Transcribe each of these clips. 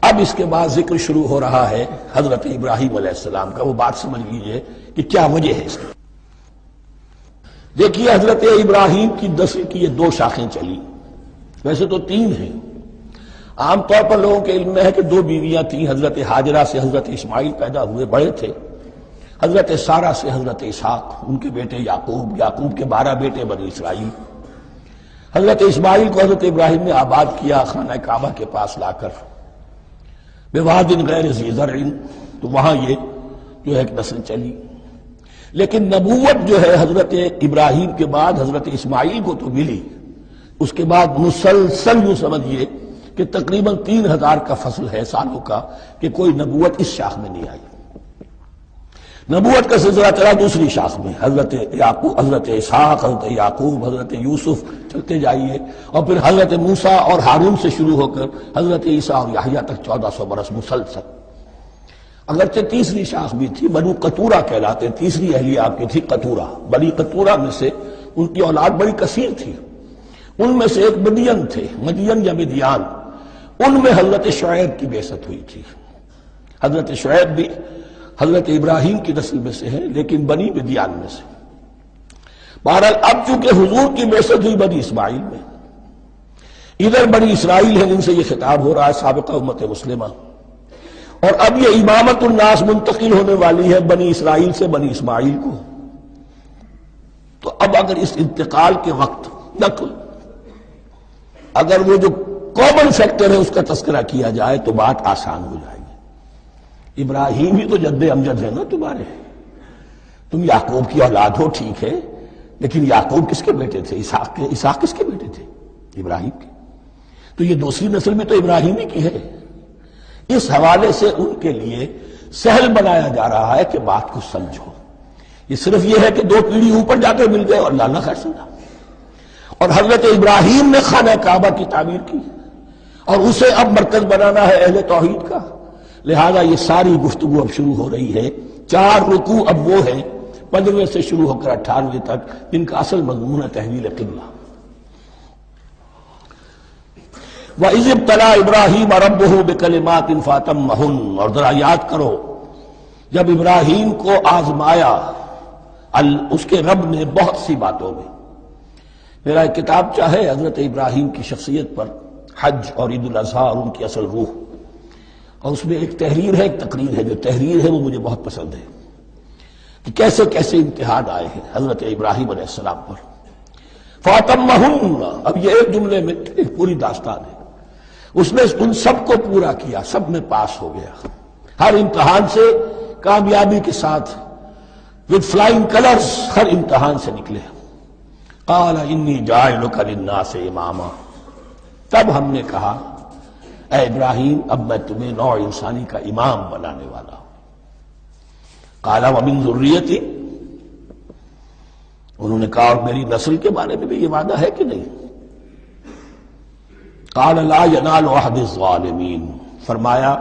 اب اس کے بعد ذکر شروع ہو رہا ہے حضرت ابراہیم علیہ السلام کا. وہ بات سمجھ لیجئے کہ کیا وجہ ہے اس کی. دیکھیے حضرت ابراہیم کی نسل کی یہ دو شاخیں چلی، ویسے تو تین ہیں. عام طور پر لوگوں کے علم میں ہے کہ دو بیویاں تھیں. حضرت ہاجرہ سے حضرت اسماعیل پیدا ہوئے، بڑے تھے. حضرت سارہ سے حضرت اسحاق، ان کے بیٹے یعقوب، یعقوب کے 12 بیٹے بنی اسرائیل. حضرت اسماعیل کو حضرت ابراہیم نے آباد کیا خانہ کعبہ کے پاس لا کر، بواد غیر ذی زرع، تو وہاں یہ جو ہے ایک نسل چلی. لیکن نبوت جو ہے حضرت ابراہیم کے بعد حضرت اسماعیل کو تو ملی، اس کے بعد مسلسل یوں سمجھیے کہ تقریباً 3000 کا فصل ہے سالوں کا کہ کوئی نبوت اس شاخ میں نہیں آئی. نبوت کا سلسلہ چلا دوسری شاخ میں، حضرت یعقوب، حضرت اسحاق، حضرت یعقوب، حضرت یوسف، چلتے جائیے. اور پھر حضرت موسیٰ اور ہارون سے شروع ہو کر حضرت عیسیٰ اور یحییٰ تک 1400 برس مسلسل. اگرچہ تیسری شاخ بھی تھی، بنو قطورہ کہلاتے، تیسری اہلیہ آپ کی تھی قطورہ. بنی قطورہ میں سے ان کی اولاد بڑی کثیر تھی. ان میں سے ایک مدین تھے، مدین یا مدیان. ان میں حضرت شعیب کی بعثت ہوئی تھی. حضرت شعیب بھی حضرت ابراہیم کی نسل میں سے ہے، لیکن بنی مدیان میں سے. بہرحال اب چونکہ حضور کی بعثت ہوئی بنی اسماعیل میں، ادھر بنی اسرائیل ہے جن سے یہ خطاب ہو رہا ہے سابقہ امت مسلمہ، اور اب یہ امامت الناس منتقل ہونے والی ہے بنی اسرائیل سے بنی اسماعیل کو. تو اب اگر اس انتقال کے وقت نقل، اگر وہ جو کامن فیکٹر ہے اس کا تذکرہ کیا جائے تو بات آسان ہو جائے گی. ابراہیم ہی تو جد امجد ہے نا تمہارے. تم یعقوب کی اولاد ہو ٹھیک ہے، لیکن یعقوب کس کے بیٹے تھے؟ اسحاق کس کے بیٹے تھے؟ ابراہیم کے. تو یہ دوسری نسل میں تو ابراہیم ہی کی ہے. اس حوالے سے ان کے لیے سہل بنایا جا رہا ہے کہ بات کو سمجھو. یہ صرف یہ ہے کہ 2 پیڑھی اوپر جا کر مل گئے اور لانا خیر سمجھا. اور حضرت ابراہیم نے خانہ کعبہ کی تعمیر کی اور اسے اب مرکز بنانا ہے اہل توحید کا. لہذا یہ ساری گفتگو اب شروع ہو رہی ہے. 4 رکوع اب وہ ہیں 15ویں سے شروع ہو کر 98ویں تک، جن کا اصل مضمون ہے تحویل قبلہ. وَإِذِ ابْتَلَىٰ إِبْرَاهِيمَ رَبُّهُ بِكَلِمَاتٍ فَأَتَمَّهُنَّ، اور ذرا یاد کرو جب ابراہیم کو آزمایا اس کے رب نے بہت سی باتوں میں. میرا ایک کتابچہ ہے حضرت ابراہیم کی شخصیت پر، حج اور عید الاضحیٰ اور ان کی اصل روح، اور اس میں ایک تحریر ہے، ایک تقریر ہے. جو تحریر ہے وہ مجھے بہت پسند ہے کہ کیسے کیسے امتحان آئے ہیں حضرت ابراہیم علیہ السلام پر. فَأَتَمَّهُنَّ، اب یہ ایک جملے میں ایک پوری داستان ہے. اس نے ان سب کو پورا کیا، سب میں پاس ہو گیا، ہر امتحان سے کامیابی کے ساتھ with flying colors ہر امتحان سے نکلے. قال انی جاعلک للناس اماما، تب ہم نے کہا اے ابراہیم اب میں تمہیں نوع انسانی کا امام بنانے والا ہوں. قال ومن ذریتی، انہوں نے کہا اور میری نسل کے بارے میں بھی یہ وعدہ ہے کہ نہیں؟ قال لا ینال عہد الظالمین، فرمایا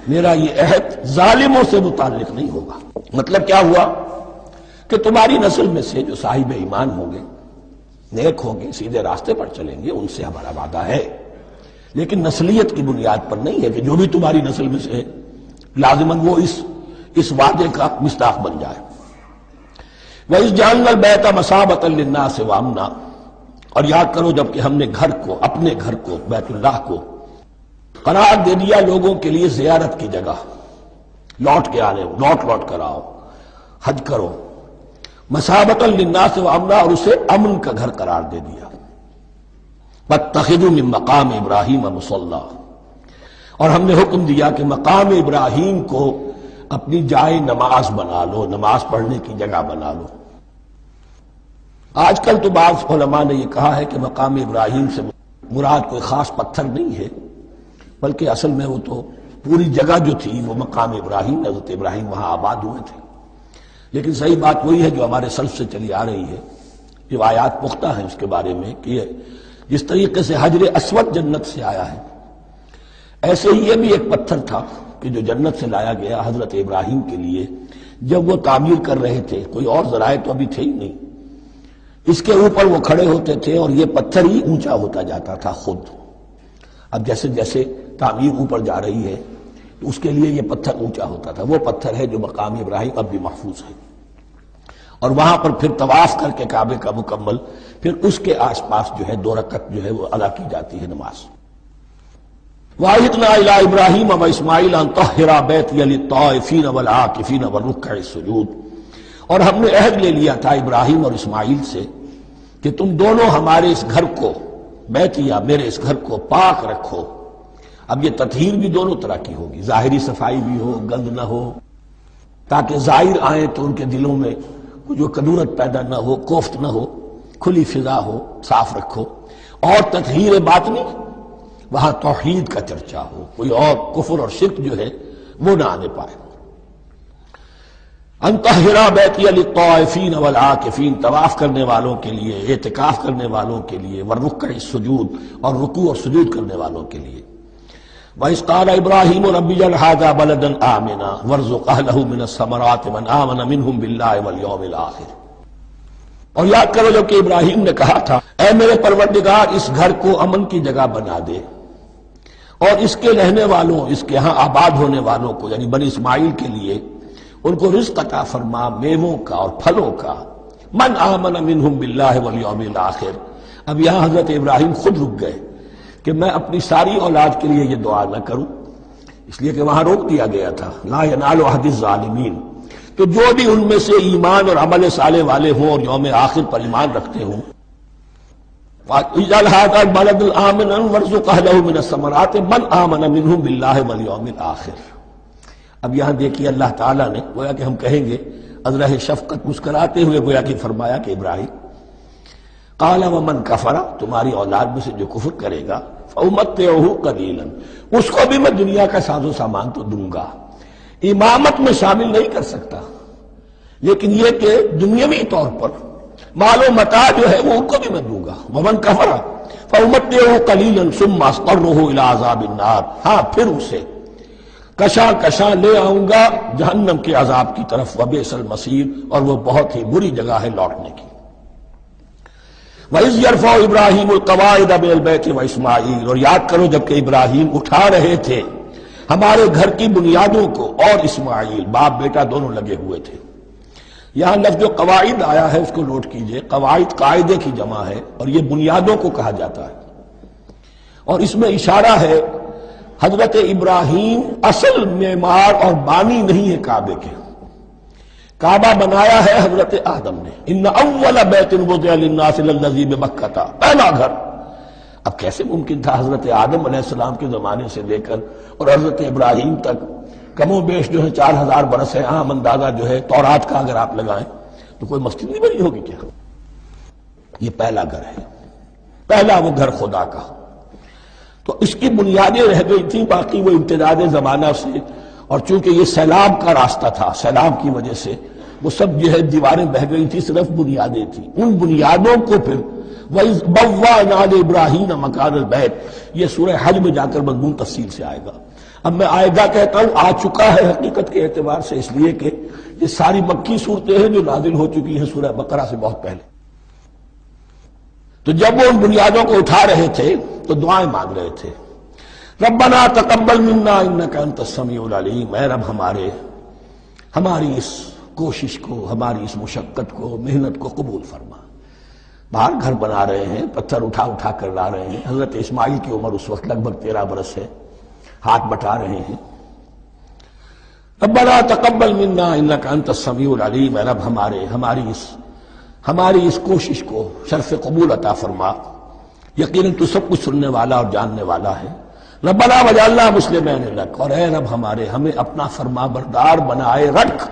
میرا یہ عہد ظالموں سے متعلق نہیں ہوگا. مطلب کیا ہوا کہ تمہاری نسل میں سے جو صاحب ایمان ہوں گے، نیک ہوں گے، سیدھے راستے پر چلیں گے، ان سے ہمارا وعدہ ہے، لیکن نسلیت کی بنیاد پر نہیں ہے کہ جو بھی تمہاری نسل میں سے ہے لازماً وہ اس وعدے کا مصداق بن جائے. وَإِذْ جَعَلْنَا الْبَيْتَ مَثَابَةً لِلنَّاسِ وَأَمْنًا، اور یاد کرو جب کہ ہم نے گھر کو، اپنے گھر کو، بیت اللہ کو قرار دے دیا لوگوں کے لیے زیارت کی جگہ، لوٹ کے آنے، لوٹ کر آؤ، حج کرو. مَثَابَةً لِلنَّاسِ وَأَمْنًا، اور اسے امن کا گھر قرار دے دیا. وَاتَّخِذُوا مِن مَّقَامِ إِبْرَاهِيمَ مُصَلًّى، اور ہم نے حکم دیا کہ مقام ابراہیم کو اپنی جائے نماز بنا لو، نماز پڑھنے کی جگہ بنا لو. آج کل تو بعض علماء نے یہ کہا ہے کہ مقام ابراہیم سے مراد کوئی خاص پتھر نہیں ہے، بلکہ اصل میں وہ تو پوری جگہ جو تھی وہ مقام ابراہیم، حضرت ابراہیم وہاں آباد ہوئے تھے. لیکن صحیح بات وہی ہے جو ہمارے سلف سے چلی آ رہی ہے، روایات پختہ ہیں اس کے بارے میں کہ جس طریقے سے حجر اسود جنت سے آیا ہے، ایسے ہی یہ بھی ایک پتھر تھا کہ جو جنت سے لایا گیا حضرت ابراہیم کے لیے جب وہ تعمیر کر رہے تھے. کوئی اور ذرائع تو ابھی تھے ہی نہیں، اس کے اوپر وہ کھڑے ہوتے تھے اور یہ پتھر ہی اونچا ہوتا جاتا تھا خود. اب جیسے جیسے تعمیر اوپر جا رہی ہے تو اس کے لیے یہ پتھر اونچا ہوتا تھا، وہ پتھر ہے جو مقام ابراہیم اب بھی محفوظ ہے، اور وہاں پر پھر طواف کر کے کعبے کا مکمل پھر اس کے آس پاس جو ہے 2 رکعت جو ہے وہ ادا کی جاتی ہے نماز۔ وَعَهِدْنَا إِلَىٰ إِبْرَاهِيمَ وَإِسْمَاعِيلَ أَن طَهِّرَا بَيْتِيَ لِلطَّائِفِينَ وَالْعَاكِفِينَ وَالرُّكَّعِ السُّجُودِ، اور ہم نے عہد لے لیا تھا ابراہیم اور اسماعیل سے کہ تم دونوں ہمارے اس گھر کو، بیتیا میرے اس گھر کو پاک رکھو۔ اب یہ تطہیر بھی دونوں طرح کی ہوگی، ظاہری صفائی بھی ہو، گند نہ ہو، تاکہ زائر آئیں تو ان کے دلوں میں جو کدورت پیدا نہ ہو، کوفت نہ ہو، کھلی فضا ہو، صاف رکھو۔ اور تطہیر باطنی، وہاں توحید کا چرچا ہو، کوئی اور کفر اور شرک جو ہے وہ نہ آنے پائے۔ ان طہرا بیتی للطائفین والعاکفین، طواف کرنے والوں کے لیے، اعتکاف کرنے والوں کے لیے، والرکع السجود، اور رکوع اور سجود کرنے والوں کے لیے۔ وَإِذْ قَالَ إِبْرَاهِيمُ رَبِّ اجْعَلْ هَٰذَا بَلَدًا آمِنًا وَارْزُقْ أَهْلَهُ مِنَ الثَّمَرَاتِ مَنْ آمَنَ مِنْهُمْ بِاللَّهِ وَالْيَوْمِ الْآخِرِ۔ اور یاد کرو جب کہ ابراہیم نے کہا تھا اے میرے پروردگار اس گھر کو امن کی جگہ بنا دے اور اس کے رہنے والوں، اس کے ہاں آباد ہونے والوں کو یعنی بنی اسماعیل کے لیے ان کو رزق عطا فرما، میووں کا اور پھلوں کا۔ من آمن منہم باللہ والیوم الآخر، اب یہاں حضرت ابراہیم خود رک گئے کہ میں اپنی ساری اولاد کے لیے یہ دعا نہ کروں، اس لیے کہ وہاں روک دیا گیا تھا لا ینال عہد الظالمین، تو جو بھی ان میں سے ایمان اور عمل صالح والے ہوں اور یوم آخر پر ایمان رکھتے ہوں، اجعل هذا البلد آمنا وارزق اهله من الثمرات من آمن منهم باللہ والیوم الآخر۔ اب یہاں دیکھیے اللہ تعالیٰ نے گویا کہ ہم کہیں گے ازرہ شفقت مسکراتے ہوئے گویا کہ فرمایا کہ ابراہیم قال ومن کفر، تمہاری اولاد میں سے جو کفر کرے گا فأمتعه قلیلا، اس کو بھی میں دنیا کا ساز و سامان تو دوں گا، امامت میں شامل نہیں کر سکتا، لیکن یہ کہ دنیاوی طور پر مال و متاع جو ہے وہ ان کو بھی میں دوں گا۔ ومن کفر فأمتعه قلیلا ثم اضطره الى عذاب النار، ہاں پھر اسے کشاں کشاں لے آؤں گا جہنم کے عذاب کی طرف، وبئس المصیر، اور وہ بہت ہی بری جگہ ہے لوٹنے کی۔ وَإِذْ يَرْفَعُ إِبْرَاهِيمُ الْقَوَاعِدَ مِنَ الْبَيْتِ وَإِسْمَاعِيلُ، اور یاد کرو جب کہ ابراہیم اٹھا رہے تھے ہمارے گھر کی بنیادوں کو، اور اسماعیل باپ بیٹا دونوں لگے ہوئے تھے۔ یہاں لفظ جو قواعد آیا ہے اس کو نوٹ کیجئے، قواعد قاعدے کی جمع ہے اور یہ بنیادوں کو کہا جاتا ہے، اور اس میں اشارہ ہے حضرت ابراہیم اصل معمار اور بانی نہیں ہے کعبے کے، کعبہ بنایا ہے حضرت آدم نے، ان اول بیت وضع للناس للذی بمکہ، پہلا گھر۔ اب کیسے ممکن تھا حضرت آدم علیہ السلام کے زمانے سے لے کر اور حضرت ابراہیم تک کم و بیش جو ہے 4000 برس ہے، عام اندازہ جو ہے تورات کا اگر آپ لگائیں تو کوئی مسجد نہیں بنی ہوگی کیا؟ یہ پہلا گھر ہے، پہلا وہ گھر خدا کا، تو اس کی بنیادیں رہ گئی تھیں، باقی وہ امتداد زمانہ سے، اور چونکہ یہ سیلاب کا راستہ تھا، سیلاب کی وجہ سے وہ سب جو ہے دیواریں بہہ گئی تھی، صرف بنیادیں تھیں، ان بنیادوں کو پھر وَإِذْ بَوَّأْنَا لِإِبْرَاهِيمَ مَكَانَ الْبَيْتِ، یہ سورہ حج میں جا کر مضمون تفصیل سے آئے گا۔ اب میں آئے گا کہتا ہوں، آ چکا ہے حقیقت کے اعتبار سے، اس لیے کہ یہ ساری مکی صورتیں ہیں جو نازل ہو چکی ہیں سورہ بقرہ سے بہت پہلے۔ تو جب وہ ان بنیادوں کو اٹھا رہے تھے تو دعائیں مانگ رہے تھے، ربنا تقبل منا انک انت السمیع العلیم، اے رب ہماری اس کوشش کو، ہماری اس مشقت کو، محنت کو قبول فرما۔ باہر گھر بنا رہے ہیں، پتھر اٹھا اٹھا کر لا رہے ہیں، حضرت اسماعیل کی عمر اس وقت لگ بھگ 13 برس ہے، ہاتھ بٹا رہے ہیں۔ ربنا تقبل منا انک انت السمیع العلیم، اے رب ہماری اس کوشش کو شرف قبول عطا فرما، یقیناً تو سب کچھ سننے والا اور جاننے والا ہے۔ ربنا وجعلنا مسلمین لک، اور اے رب ہمیں اپنا فرما بردار بنائے رکھ۔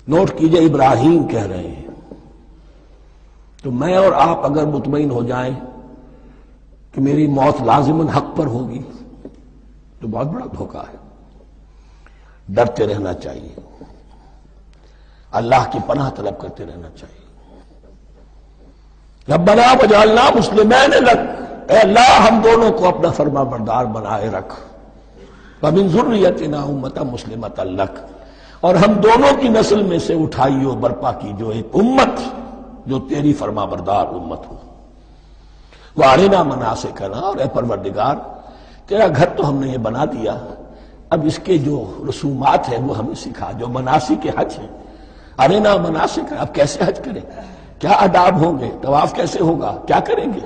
نوٹ کیجئے ابراہیم کہہ رہے ہیں، تو میں اور آپ اگر مطمئن ہو جائیں کہ میری موت لازماً حق پر ہوگی تو بہت بڑا دھوکہ ہے۔ ڈرتے رہنا چاہیے، اللہ کی پناہ طلب کرتے رہنا چاہیے۔ ربنا وجعلنا مسلمین لک، اے اللہ ہم دونوں کو اپنا فرما بردار بنائے رکھ، ومن ذریتنا امۃ مسلمۃ لک، اور ہم دونوں کی نسل میں سے اٹھائیو برپا کی جو ایک امت جو تیری فرما بردار امت ہو۔ وارنا مناسکنا، اور اے پروردگار تیرا گھر تو ہم نے یہ بنا دیا، اب اس کے جو رسومات ہیں وہ ہمیں سکھا، جو مناسک حج ہیں، ارینا مناسک ہے، اب کیسے حج کریں، کیا آداب ہوں گے، طواف کیسے ہوگا، کیا کریں گے۔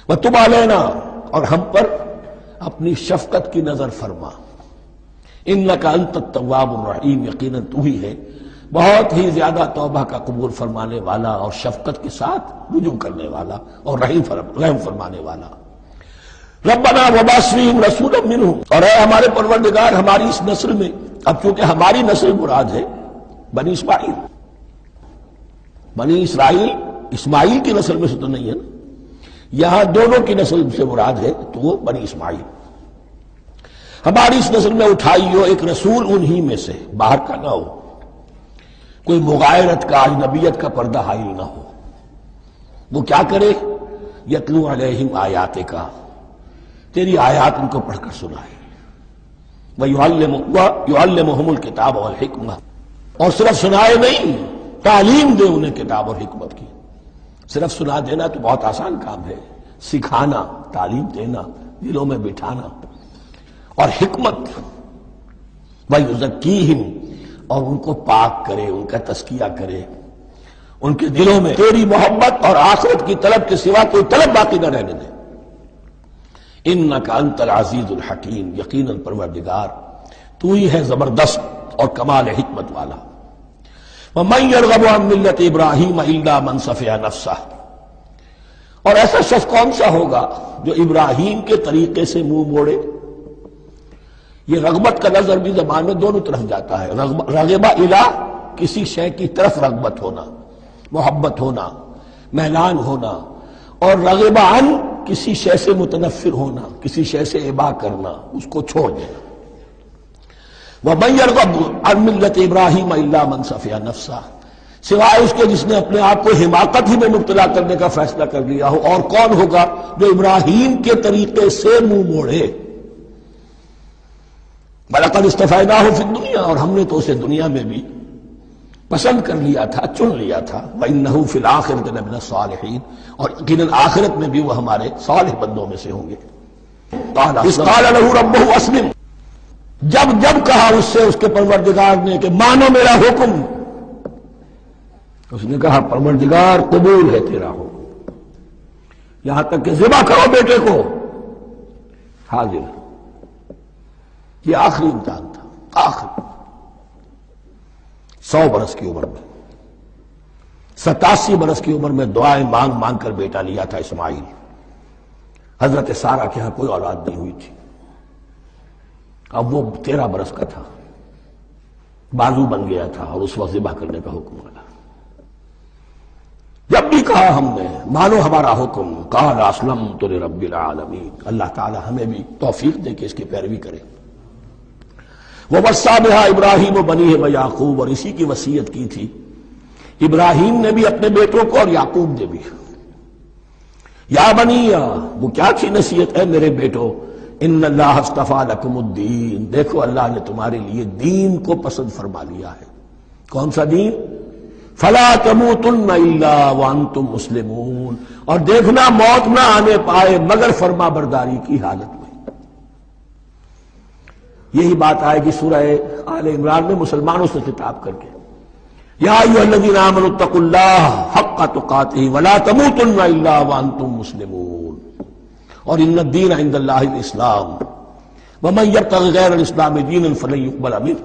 وَتُبْ عَلَيْنَا، اور ہم پر اپنی شفقت کی نظر فرما، اِنَّكَ أَنْتَ التَّوَّابُ الرَّحِيمُ، یقیناً تو ہی ہے بہت ہی زیادہ توبہ کا قبول فرمانے والا اور شفقت کے ساتھ رجوع کرنے والا اور رحم فرمانے والا۔ ربنا وبعث فیہم رسولا منہم، اور اے ہمارے پروردگار ہماری اس نسل میں، اب چونکہ ہماری نسل مراد ہے بنی اسماعیل، بنی اسرائیل اسماعیل کی نسل میں سے تو نہیں ہے نا، یہاں دونوں کی نسل سے مراد ہے تو وہ بنی اسماعیل، ہماری اس نسل میں اٹھائی ہو ایک رسول انہی میں سے، باہر کا نہ ہو، کوئی مغایرت کا اجنبیت کا پردہ حائل نہ ہو، وہ کیا کرے، یتلو علیہم آیاتک، تیری آیات ان کو پڑھ کر سنائے، وَيُعَلِّمُهُمُ الْكِتَابَ وَالْحِکْمَةَ، اور صرف سنائے نہیں، تعلیم دے انہیں کتاب اور حکمت کی۔ صرف سنا دینا تو بہت آسان کام ہے، سکھانا، تعلیم دینا، دلوں میں بٹھانا، اور حکمت، وَيُزَكِّيهِمْ، اور ان کو پاک کرے، ان کا تزکیہ کرے، ان کے دلوں میں تیری محبت اور آخرت کی طلب کے سوا کوئی طلب باقی نہ رہنے دے۔ انک انت العزیز الحکیم، یقیناً پروردگار تو ہی ہے زبردست اور کمال حکمت والا۔ ومن یرغب عن ملت ابراہیم الا من صفح نفسہ، اور ایسا شخص کون سا ہوگا جو ابراہیم کے طریقے سے منہ موڑے۔ یہ رغبت کا نظر بھی زبان میں دونوں طرف جاتا ہے، رغبہ الہ، کسی شے کی طرف رغبت ہونا، محبت ہونا، میلان ہونا، اور رغبہ عن، کسی شے سے متنفر ہونا، کسی شے سے ابا کرنا، اس کو چھوڑ دینا۔ وَمَن يَرْغَبْ عَن مِلَّةِ إِبْرَاهِيمَ إِلَّا مَن صَفِحَ نَفْسَهُ، سوائے اس کے جس نے اپنے آپ کو حماقت ہی میں مبتلا کرنے کا فیصلہ کر لیا ہو، اور کون ہوگا جو ابراہیم کے طریقے سے منہ موڑے۔ وَلَقَدِ اصْطَفَيْنَاهُ فِي الدُّنْيَا، اور ہم نے تو اسے دنیا میں بھی پسند کر لیا تھا، چن لیا تھا۔ وَإِنَّهُ فِي الْآخِرَةِ لَمِنَ الصَّالِحِينَ، اور یقیناً آخرت میں بھی وہ ہمارے صالح بندوں میں سے ہوں گے۔ إِذْ قَالَ لَهُ رَبُّهُ أَسْلِمْ، جب کہا اس سے اس کے پروردگار نے کہ مانو میرا حکم، اس نے کہا پروردگار قبول ہے تیرا حکم، یہاں تک کہ ذبح کرو بیٹے کو، حاضر۔ یہ آخری امتحان تھا، آخری 100 برس کی عمر میں، 87 برس کی عمر میں دعائیں مانگ مانگ کر بیٹا لیا تھا اسماعیل۔ حضرت سارہ کے ہاں کوئی اولاد نہیں ہوئی تھی، اب وہ 13 برس کا تھا، بازو بن گیا تھا، اور اس وقت ذبح کرنے کا حکم ملا۔ جب بھی کہا ہم نے مانو ہمارا حکم، قال اسلمت لرب العالمین، اللہ تعالی ہمیں بھی توفیق دے کہ اس کی پیروی کرے۔ وَوَصَّىٰ بِهَا إِبْرَاهِيمُ بَنِيهِ وَيَعْقُوبُ، اور اسی کی وصیت کی تھی ابراہیم نے بھی اپنے بیٹوں کو اور یعقوب نے بھی۔ یا بنی، وہ کیا تھی نصیحت، اے میرے بیٹو، ان اللہ اصطفیٰ لکم الدین، دیکھو اللہ نے تمہارے لیے دین کو پسند فرما لیا ہے۔ کون سا دین؟ فلا تموتن الا وانتم مسلمون، اور دیکھنا موت نہ آنے پائے مگر فرما برداری کی حالت میں۔ یہی بات آئے گی سورہ آل عمران میں مسلمانوں سے خطاب کر کے، یا ایھا الذین آمنوا اتقوا اللہ حق تقاتہ ولا تموتن الا وانتم مسلمون، اور ان الدین عند اللہ الاسلام ومن یبتغ غیر الاسلام دینا فلن یقبل منہ